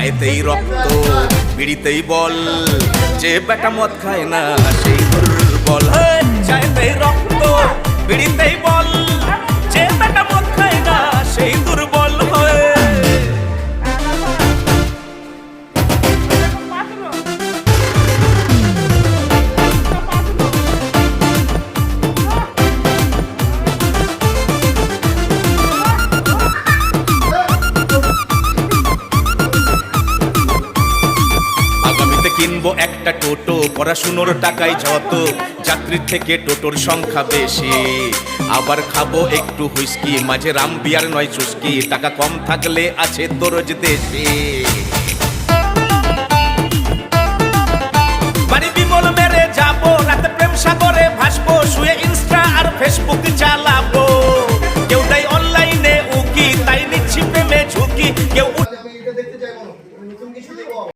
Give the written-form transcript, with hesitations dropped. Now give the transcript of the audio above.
চাইতেই রক্ত বিড়িতেই বল, যে বেটা মদ খায় না সেই দুর্বল। চাইতেই রক্ত বিড়িতেই বল, যে বেটা মদ খায় না সেই দুর্বল হয়। আগামীতে কিনবো একটা টোটো, পড়াশুনোর টাকায় যত, যাত্রীর থেকে টোটোর সংখ্যা বেশি। আবার খাবো একটু হুইস্কি, মাঝে রাম বিয়ার নয় চুস্কি, টাকা কম থাকলে আছে দরজ দেশে। বাড়ি বিমল মেরে যাবো, রাতে প্রেম সাগরে ভাসবো, শুয়ে ইনস্টা আর ফেসবুক চালাবো।